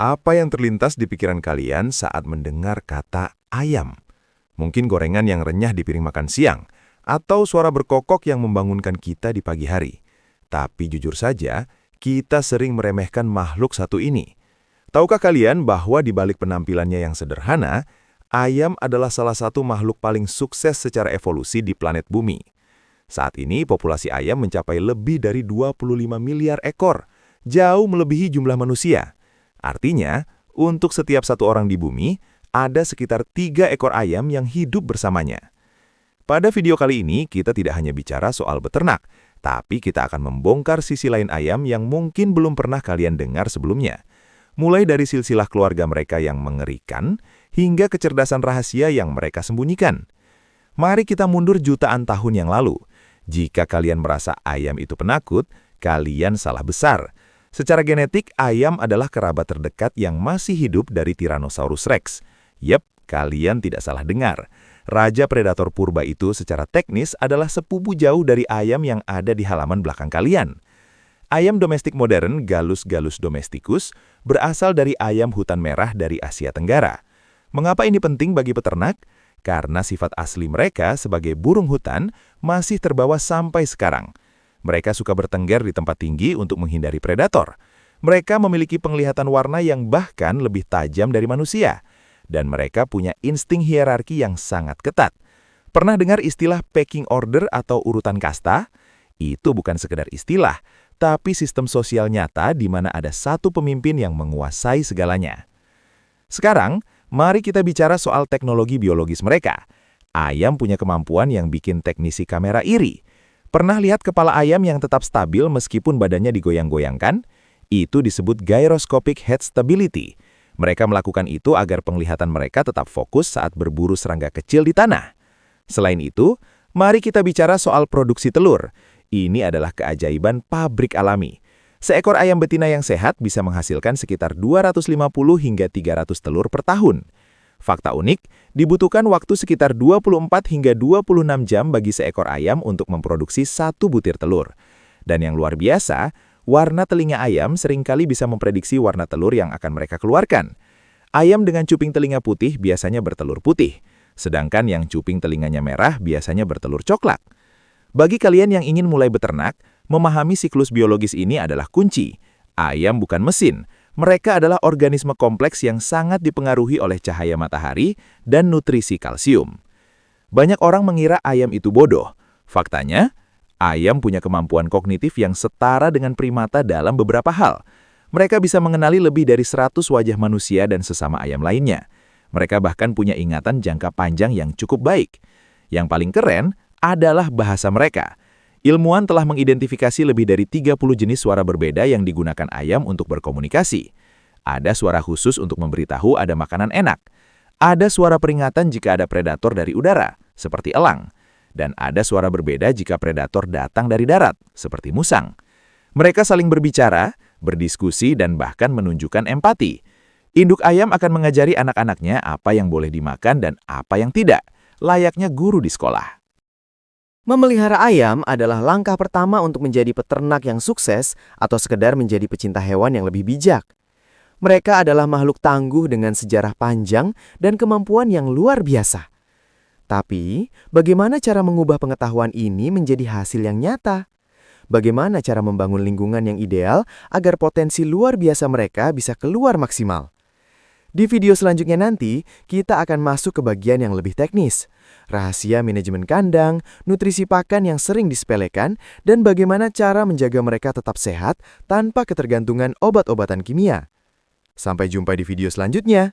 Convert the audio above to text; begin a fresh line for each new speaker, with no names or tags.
Apa yang terlintas di pikiran kalian saat mendengar kata ayam? Mungkin gorengan yang renyah di piring makan siang, atau suara berkokok yang membangunkan kita di pagi hari. Tapi jujur saja, kita sering meremehkan makhluk satu ini. Tahukah kalian bahwa di balik penampilannya yang sederhana, ayam adalah salah satu makhluk paling sukses secara evolusi di planet bumi. Saat ini populasi ayam mencapai lebih dari 25 miliar ekor, jauh melebihi jumlah manusia. Artinya, untuk setiap satu orang di bumi, ada sekitar 3 ekor ayam yang hidup bersamanya. Pada video kali ini, kita tidak hanya bicara soal beternak, tapi kita akan membongkar sisi lain ayam yang mungkin belum pernah kalian dengar sebelumnya. Mulai dari silsilah keluarga mereka yang mengerikan, hingga kecerdasan rahasia yang mereka sembunyikan. Mari kita mundur jutaan tahun yang lalu. Jika kalian merasa ayam itu penakut, kalian salah besar. Secara genetik, ayam adalah kerabat terdekat yang masih hidup dari Tyrannosaurus Rex. Yep, kalian tidak salah dengar. Raja predator purba itu secara teknis adalah sepupu jauh dari ayam yang ada di halaman belakang kalian. Ayam domestik modern, Gallus domesticus, berasal dari ayam hutan merah dari Asia Tenggara. Mengapa ini penting bagi peternak? Karena sifat asli mereka sebagai burung hutan masih terbawa sampai sekarang. Mereka suka bertengger di tempat tinggi untuk menghindari predator. Mereka memiliki penglihatan warna yang bahkan lebih tajam dari manusia. Dan mereka punya insting hierarki yang sangat ketat. Pernah dengar istilah pecking order atau urutan kasta? Itu bukan sekedar istilah, tapi sistem sosial nyata di mana ada satu pemimpin yang menguasai segalanya. Sekarang, mari kita bicara soal teknologi biologis mereka. Ayam punya kemampuan yang bikin teknisi kamera iri. Pernah lihat kepala ayam yang tetap stabil meskipun badannya digoyang-goyangkan? Itu disebut gyroscopic head stability. Mereka melakukan itu agar penglihatan mereka tetap fokus saat berburu serangga kecil di tanah. Selain itu, mari kita bicara soal produksi telur. Ini adalah keajaiban pabrik alami. Seekor ayam betina yang sehat bisa menghasilkan sekitar 250 hingga 300 telur per tahun. Fakta unik, dibutuhkan waktu sekitar 24 hingga 26 jam bagi seekor ayam untuk memproduksi 1 butir telur. Dan yang luar biasa, warna telinga ayam seringkali bisa memprediksi warna telur yang akan mereka keluarkan. Ayam dengan cuping telinga putih biasanya bertelur putih, sedangkan yang cuping telinganya merah biasanya bertelur coklat. Bagi kalian yang ingin mulai beternak, memahami siklus biologis ini adalah kunci. Ayam bukan mesin. Mereka adalah organisme kompleks yang sangat dipengaruhi oleh cahaya matahari dan nutrisi kalsium. Banyak orang mengira ayam itu bodoh. Faktanya, ayam punya kemampuan kognitif yang setara dengan primata dalam beberapa hal. Mereka bisa mengenali lebih dari 100 wajah manusia dan sesama ayam lainnya. Mereka bahkan punya ingatan jangka panjang yang cukup baik. Yang paling keren adalah bahasa mereka. Ilmuwan telah mengidentifikasi lebih dari 30 jenis suara berbeda yang digunakan ayam untuk berkomunikasi. Ada suara khusus untuk memberitahu ada makanan enak. Ada suara peringatan jika ada predator dari udara, seperti elang. Dan ada suara berbeda jika predator datang dari darat, seperti musang. Mereka saling berbicara, berdiskusi, dan bahkan menunjukkan empati. Induk ayam akan mengajari anak-anaknya apa yang boleh dimakan dan apa yang tidak, layaknya guru di sekolah.
Memelihara ayam adalah langkah pertama untuk menjadi peternak yang sukses atau sekedar menjadi pecinta hewan yang lebih bijak. Mereka adalah makhluk tangguh dengan sejarah panjang dan kemampuan yang luar biasa. Tapi, bagaimana cara mengubah pengetahuan ini menjadi hasil yang nyata? Bagaimana cara membangun lingkungan yang ideal agar potensi luar biasa mereka bisa keluar maksimal? Di video selanjutnya nanti, kita akan masuk ke bagian yang lebih teknis. Rahasia manajemen kandang, nutrisi pakan yang sering disepelekan, dan bagaimana cara menjaga mereka tetap sehat tanpa ketergantungan obat-obatan kimia. Sampai jumpa di video selanjutnya.